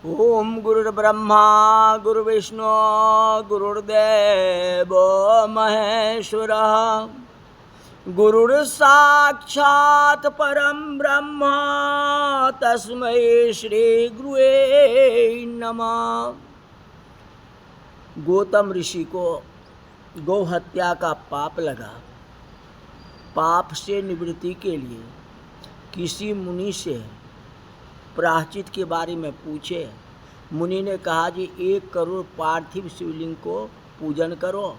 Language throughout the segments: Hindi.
ओम गुरुर्ब्रह्मा गुरुर्विष्णु गुरुर्देव महेश्वरः गुरुर्साक्षात् परम ब्रह्म तस्मै श्री गुरुवे नमः। गौतम ऋषि को गौ हत्या का पाप लगा। पाप से निवृत्ति के लिए किसी मुनि से प्रायश्चित के बारे में पूछे। मुनि ने कहा जी 1 करोड़ पार्थिव शिवलिंग को पूजन करो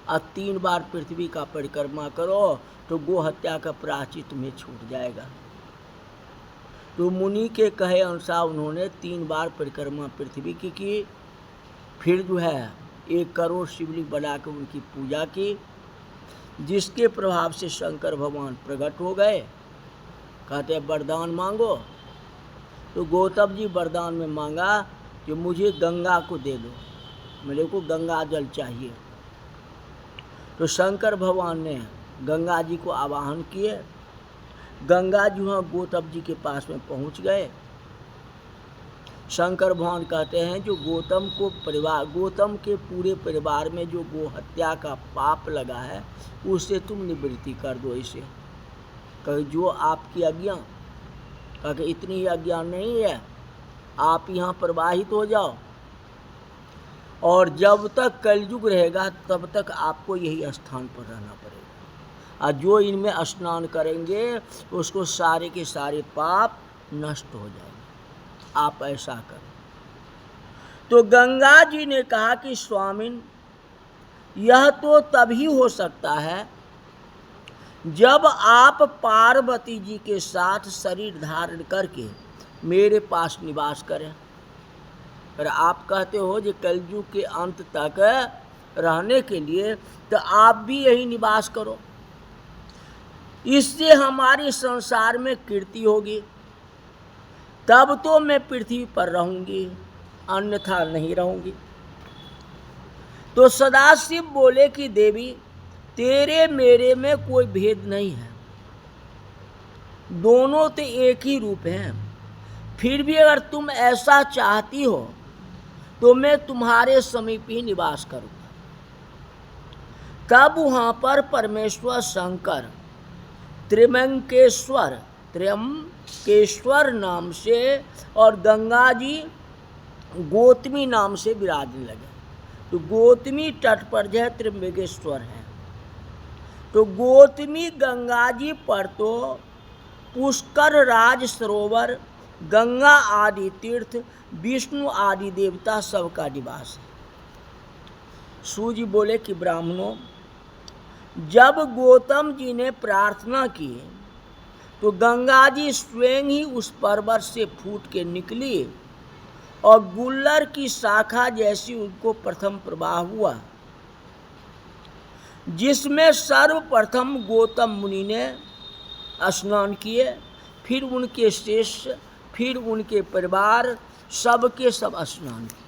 और 3 बार पृथ्वी का परिक्रमा करो तो गो हत्या का प्रायश्चित तुम्हें छूट जाएगा। तो मुनि के कहे अनुसार उन्होंने 3 बार परिक्रमा पृथ्वी की। फिर जो है 1 करोड़ शिवलिंग बनाकर उनकी पूजा की, जिसके प्रभाव से शंकर भगवान प्रकट हो गए। कहते हैं वरदान मांगो। तो गौतम जी वरदान में मांगा कि मुझे गंगा को दे दो, मेरे को गंगा जल चाहिए। तो शंकर भगवान ने गंगा जी को आवाहन किए। गंगा जी वहाँ गौतम जी के पास में पहुँच गए। शंकर भगवान कहते हैं जो गौतम के पूरे परिवार में जो गो हत्या का पाप लगा है उससे तुम निवृत्ति कर दो इसे। कहे जो आपकी आज्ञा। कहे इतनी आज्ञा नहीं है, आप यहाँ प्रवाहित हो जाओ और जब तक कलयुग रहेगा तब तक आपको यही स्थान पर रहना पड़ेगा। और जो इनमें स्नान करेंगे उसको सारे के सारे पाप नष्ट हो जाएंगे। आप ऐसा करें। तो गंगा जी ने कहा कि स्वामिन, यह तो तभी हो सकता है जब आप पार्वती जी के साथ शरीर धारण करके मेरे पास निवास करें। पर आप कहते हो जो कलयुग के अंत तक रहने के लिए तो आप भी यही निवास करो, इससे हमारे संसार में कीर्ति होगी, तब तो मैं पृथ्वी पर रहूंगी, अन्यथा नहीं रहूंगी। तो सदाशिव बोले कि देवी तेरे मेरे में कोई भेद नहीं है, दोनों तो एक ही रूप हैं। फिर भी अगर तुम ऐसा चाहती हो तो मैं तुम्हारे समीप ही निवास करूंगा। तब वहां पर परमेश्वर शंकर त्र्यंबकेश्वर नाम से और गंगा जी गौतमी नाम से विराजने लगे। तो गौतमी तट पर जो है त्र्यंबकेश्वर है। तो गौतमी गंगा जी पर तो पुष्कर राज सरोवर, गंगा आदि तीर्थ, विष्णु आदि देवता सबका निवास है। सूजी बोले कि ब्राह्मणों, जब गौतम जी ने प्रार्थना की तो गंगा जी स्वयं ही उस पर्वत से फूट के निकली और गुल्लर की शाखा जैसी उनको प्रथम प्रवाह हुआ, जिसमें सर्वप्रथम गौतम मुनि ने स्नान किए, फिर उनके शिष्य, फिर उनके परिवार, सबके सब स्नान किए।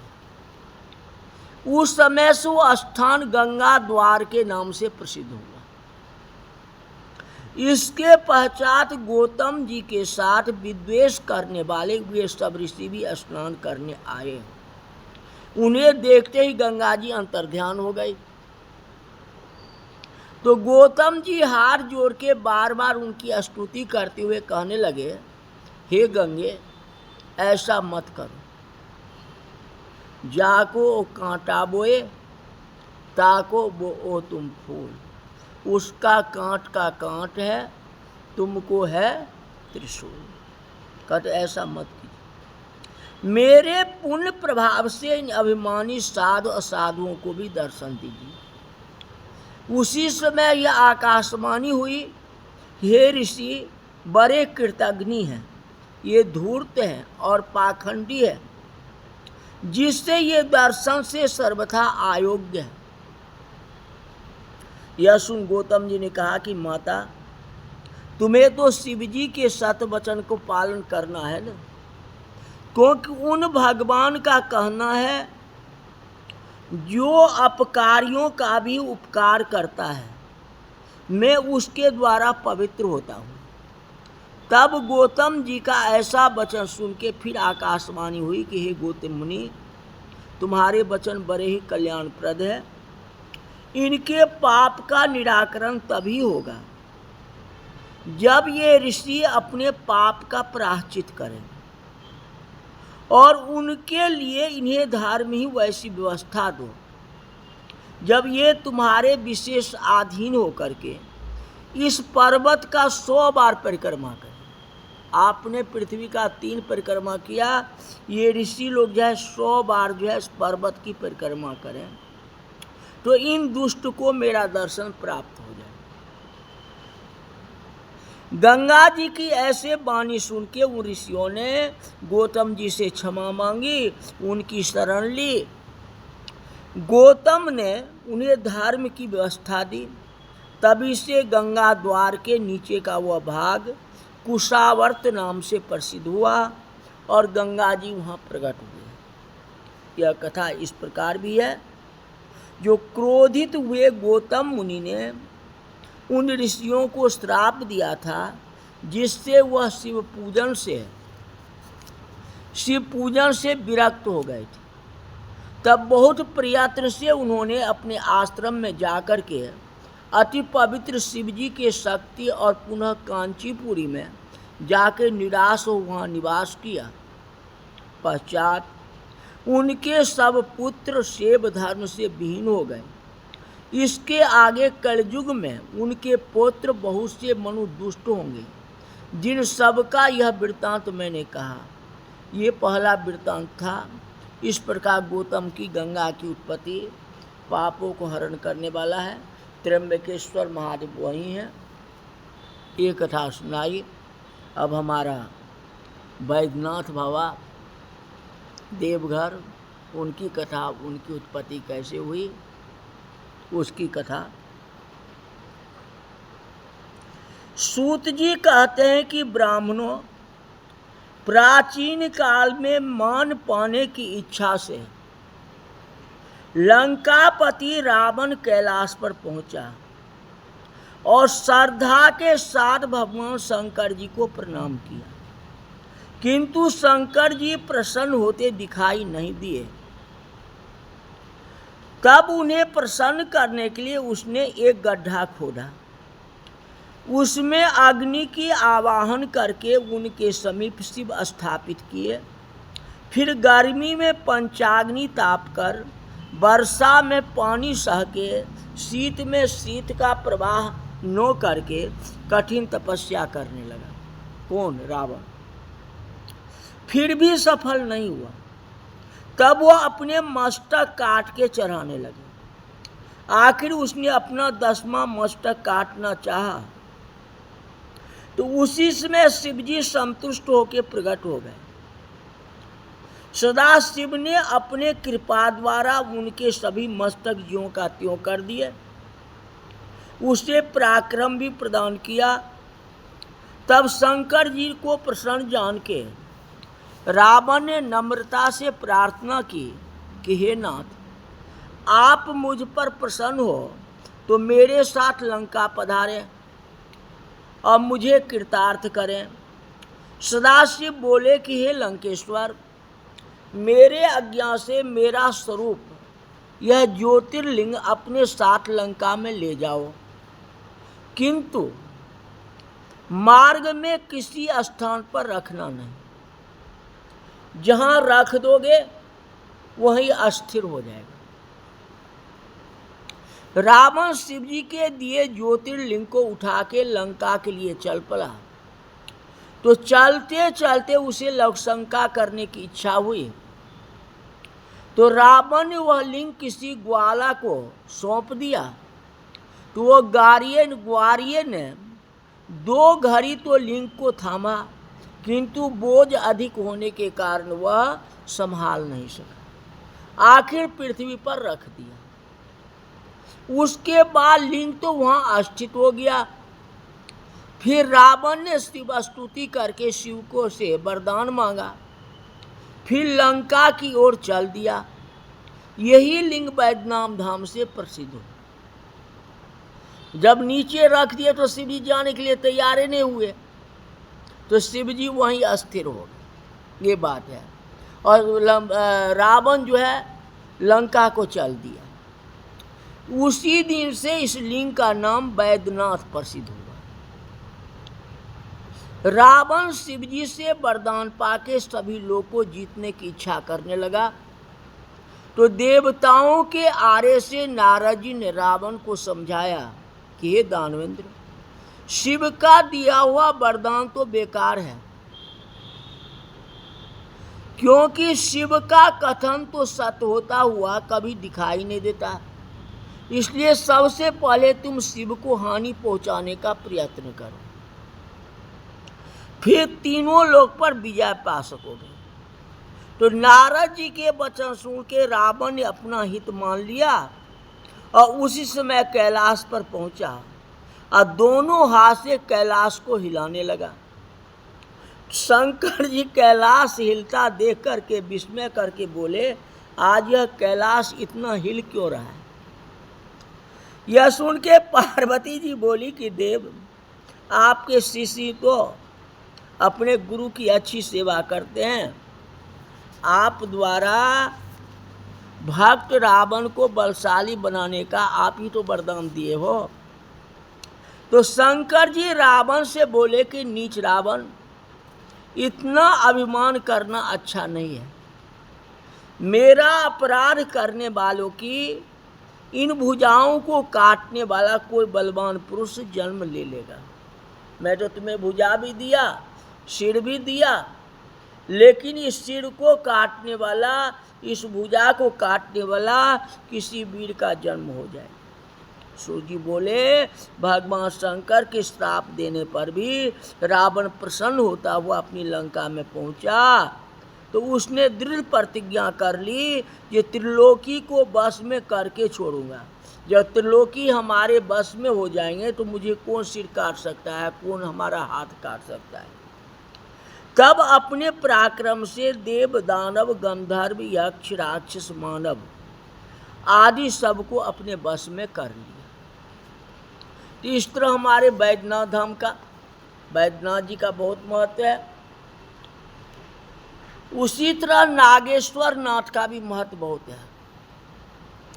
उस समय से वो स्थान गंगा द्वार के नाम से प्रसिद्ध हुआ। इसके पश्चात गौतम जी के साथ विद्वेष करने वाले वे सब ऋषि भी स्नान करने आए। उन्हें देखते ही गंगा जी अंतर्ध्यान हो गई। तो गौतम जी हाथ जोड़ के बार बार उनकी स्तुति करते हुए कहने लगे, हे गंगे, ऐसा मत करो, जाको कांटा बोए ताको बो तुम फूल, उसका कांट का कांट है, तुमको है त्रिशूल। कहते ऐसा मत कीजिए, मेरे पुण्य प्रभाव से इन अभिमानी साधु असाधुओं को भी दर्शन दीजिए। उसी समय यह आकाशवाणी हुई, हे ऋषि, बड़े कृतघ्नि हैं, ये धूर्त हैं और पाखंडी है, जिससे ये दर्शन से सर्वथा अयोग्य है। यह सुन गौतम जी ने कहा कि माता, तुम्हें तो शिव जी के सत वचन को पालन करना है ना, क्योंकि उन भगवान का कहना है जो अपकारियों का भी उपकार करता है मैं उसके द्वारा पवित्र होता हूँ। तब गौतम जी का ऐसा वचन सुन के फिर आकाशवाणी हुई कि हे गौतम मुनि, तुम्हारे वचन बड़े ही कल्याणप्रद है। इनके पाप का निराकरण तभी होगा जब ये ऋषि अपने पाप का प्रायश्चित करें, और उनके लिए इन्हें धर्म ही वैसी व्यवस्था दो जब ये तुम्हारे विशेष अधीन होकर के इस पर्वत का 100 बार परिक्रमा करें। आपने पृथ्वी का 3 परिक्रमा किया, ये ऋषि लोग जो है 100 बार जो है इस पर्वत की परिक्रमा करें, तो इन दुष्ट को मेरा दर्शन प्राप्त हो जाए। गंगा जी की ऐसे वाणी सुन के उन ऋषियों ने गौतम जी से क्षमा मांगी, उनकी शरण ली। गौतम ने उन्हें धर्म की व्यवस्था दी। तभी से गंगा द्वार के नीचे का वह भाग कुशावर्त नाम से प्रसिद्ध हुआ और गंगा जी वहाँ प्रकट हुए। यह कथा इस प्रकार भी है। जो क्रोधित हुए गौतम मुनि ने उन ऋषियों को श्राप दिया था, जिससे वह शिव पूजन से विरक्त हो गए थे। तब बहुत प्रयत्न से उन्होंने अपने आश्रम में जाकर के अति पवित्र शिवजी के शक्ति और पुनः कांचीपुरी में जाकर निराश हो वहाँ निवास किया। पश्चात उनके सब पुत्र शैव धर्म से विहीन हो गए। इसके आगे कलयुग में उनके पुत्र बहुत से मनु दुष्ट होंगे, जिन सब का यह वृत्तांत मैंने कहा। ये पहला वृत्तांत था। इस प्रकार गौतम की गंगा की उत्पत्ति पापों को हरण करने वाला है। त्र्यंबकेश्वर महादेव वही हैं। ये कथा सुनाई। अब हमारा वैद्यनाथ बाबा देवघर, उनकी कथा, उनकी उत्पत्ति कैसे हुई, उसकी कथा। सूत जी कहते हैं कि ब्राह्मणों प्राचीन काल में मान पाने की इच्छा से लंकापति रावण कैलाश पर पहुंचा और श्रद्धा के साथ भगवान शंकर जी को प्रणाम किया, किंतु शंकर जी प्रसन्न होते दिखाई नहीं दिए। तब उन्हें प्रसन्न करने के लिए उसने एक गड्ढा खोदा, उसमें अग्नि की आवाहन करके उनके समीप शिव स्थापित किए। फिर गर्मी में पंचाग्नि ताप कर, वर्षा में पानी सह के, शीत में शीत का प्रवाह न करके कठिन तपस्या करने लगा। कौन? रावण। फिर भी सफल नहीं हुआ। तब वह अपने मस्तक काट के चढ़ाने लगे। आखिर उसने अपना 10वां मस्तक काटना चाहा, तो उसी समय शिवजी संतुष्ट होकर प्रकट हो गए। सदा शिव ने अपने कृपा द्वारा उनके सभी मस्तक ज्यों का त्यों कर दिए, उसे पराक्रम भी प्रदान किया। तब शंकर जी को प्रसन्न जान के रावण ने नम्रता से प्रार्थना की कि हे नाथ, आप मुझ पर प्रसन्न हो तो मेरे साथ लंका पधारें और मुझे कृतार्थ करें। सदाशिव बोले कि हे लंकेश्वर, मेरे आज्ञा से मेरा स्वरूप यह ज्योतिर्लिंग अपने साथ लंका में ले जाओ, किंतु मार्ग में किसी स्थान पर रखना नहीं। जहां रख दोगे वहीं अस्थिर हो जाएगा। रावण शिवजी के दिए ज्योतिर्लिंग को उठा के लंका के लिए चल पड़ा। तो चलते चलते उसे लवशंका करने की इच्छा हुई, तो रावण ने वह लिंग किसी ग्वाला को सौंप दिया। तो वो ग्वारिये ने 2 घड़ी तो लिंग को थामा, किंतु बोझ अधिक होने के कारण वह संभाल नहीं सका। आखिर पृथ्वी पर रख दिया। उसके बाद लिंग तो वहां स्थित हो गया। फिर रावण ने शिव स्तुति करके शिव को से वरदान मांगा, फिर लंका की ओर चल दिया। यही लिंग वैद्यनाथ धाम से प्रसिद्ध हो। जब नीचे रख दिए तो शिव जी जाने के लिए तैयार नहीं हुए। तो शिव जी वहीं अस्थिर हो गए, ये बात है। और रावण जो है लंका को चल दिया। उसी दिन से इस लिंग का नाम बैद्यनाथ प्रसिद्ध हुआ। रावण शिव जी से वरदान पाके सभी लोग को जीतने की इच्छा करने लगा। तो देवताओं के आरे से नारद जी ने रावण को समझाया कि हे दानवेंद्र, शिव का दिया हुआ वरदान तो बेकार है, क्योंकि शिव का कथन तो सत्य होता हुआ कभी दिखाई नहीं देता। इसलिए सबसे पहले तुम शिव को हानि पहुंचाने का प्रयत्न करो, फिर तीनों लोक पर विजय पा सकोगे। तो नारद जी के वचन सुन के रावण ने अपना हित मान लिया और उसी समय कैलाश पर पहुंचा और दोनों हाथ से कैलाश को हिलाने लगा। शंकर जी कैलाश हिलता देख करके विस्मय करके बोले, आज यह कैलाश इतना हिल क्यों रहा है? यह सुन के पार्वती जी बोली कि देव, आपके शिष्य तो अपने गुरु की अच्छी सेवा करते हैं, आप द्वारा भक्त रावण को बलशाली बनाने का आप ही तो वरदान दिए हो। तो शंकर जी रावण से बोले कि नीच रावण, इतना अभिमान करना अच्छा नहीं है। मेरा अपराध करने वालों की इन भुजाओं को काटने वाला कोई बलवान पुरुष जन्म ले लेगा। मैं तो तुम्हें भुजा भी दिया, सिर भी दिया, लेकिन इस सिर को काटने वाला, इस भुजा को काटने वाला किसी वीर का जन्म हो जाए। सूर्य जी बोले, भगवान शंकर के श्राप देने पर भी रावण प्रसन्न होता हुआ अपनी लंका में पहुंचा। तो उसने दृढ़ प्रतिज्ञा कर ली, ये त्रिलोकी को बस में करके छोड़ूंगा। जब त्रिलोकी हमारे बस में हो जाएंगे तो मुझे कौन सिर काट सकता है, कौन हमारा हाथ काट सकता है। तब अपने पराक्रम से देव, दानव, गंधर्व, यक्ष, राक्षस, मानव आदि सबको अपने बस में कर लिया। तो इस तरह हमारे बैद्यनाथ धाम का, बैद्यनाथ जी का बहुत महत्व है। उसी तरह नागेश्वर नाथ का भी महत्व बहुत है।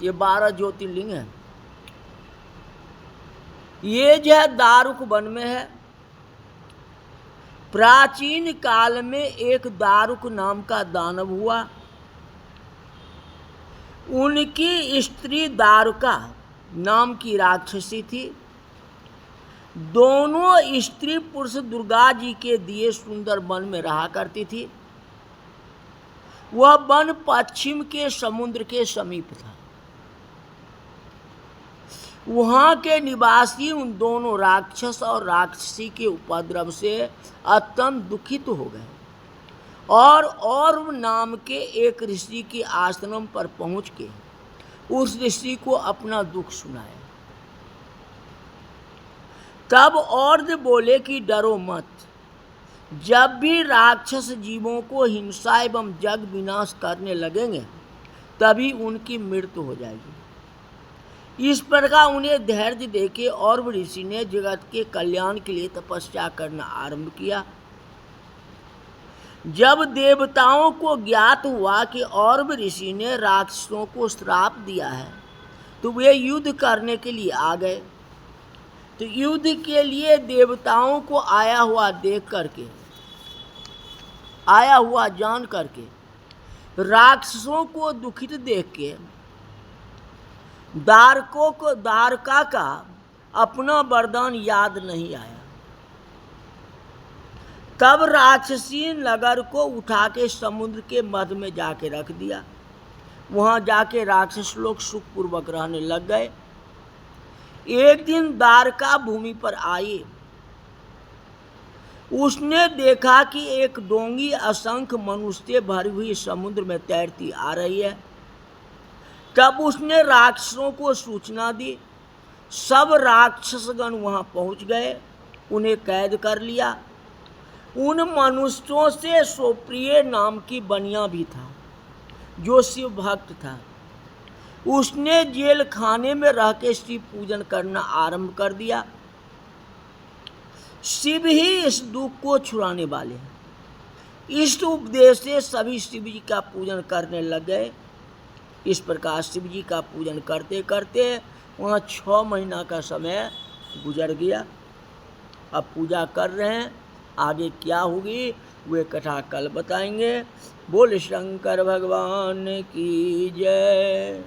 ये 12 ज्योतिर्लिंग है। ये जो है दारुक वन में है। प्राचीन काल में एक दारुक नाम का दानव हुआ। उनकी स्त्री दारुका नाम की राक्षसी थी। दोनों स्त्री पुरुष दुर्गा जी के दिए सुंदर वन में रहा करती थी। वह वन पश्चिम के समुद्र के समीप था। वहाँ के निवासी उन दोनों राक्षस और राक्षसी के उपद्रव से अत्यंत दुखित हो गए और नाम के एक ऋषि के आश्रम पर पहुँच के उस ऋषि को अपना दुख सुनाया। तब और बोले कि डरो मत, जब भी राक्षस जीवों को हिंसा एवं जग विनाश करने लगेंगे तभी उनकी मृत्यु हो जाएगी। इस प्रकार उन्हें धैर्य देके और ऋषि ने जगत के कल्याण के लिए तपस्या करना आरंभ किया। जब देवताओं को ज्ञात हुआ कि और ऋषि ने राक्षसों को श्राप दिया है तो वे युद्ध करने के लिए आ गए। तो युद्ध के लिए देवताओं को आया हुआ देख करके, आया हुआ जान करके, राक्षसों को दुखित देख के द्वारका का अपना वरदान याद नहीं आया। तब राक्षसी नगर को उठा के समुद्र के मध्य में जाके रख दिया। वहाँ जाके राक्षस लोग सुखपूर्वक रहने लग गए। एक दिन द्वारका भूमि पर आई। उसने देखा कि एक डोंगी असंख्य मनुष्य से भरी हुई समुद्र में तैरती आ रही है। तब उसने राक्षसों को सूचना दी। सब राक्षसगण वहाँ पहुँच गए, उन्हें कैद कर लिया। उन मनुष्यों से सुप्रिय नाम की बनिया भी था जो शिव भक्त था। उसने जेल खाने में रह के शिव पूजन करना आरंभ कर दिया। शिव ही इस दुख को छुड़ाने वाले हैं। इस उपदेश से सभी शिव जी का पूजन करने लग गए। इस प्रकार शिव जी का पूजन करते करते वहाँ 6 महीना का समय गुजर गया। अब पूजा कर रहे हैं, आगे क्या होगी वे कथा कल बताएंगे। बोल शंकर भगवान की जय।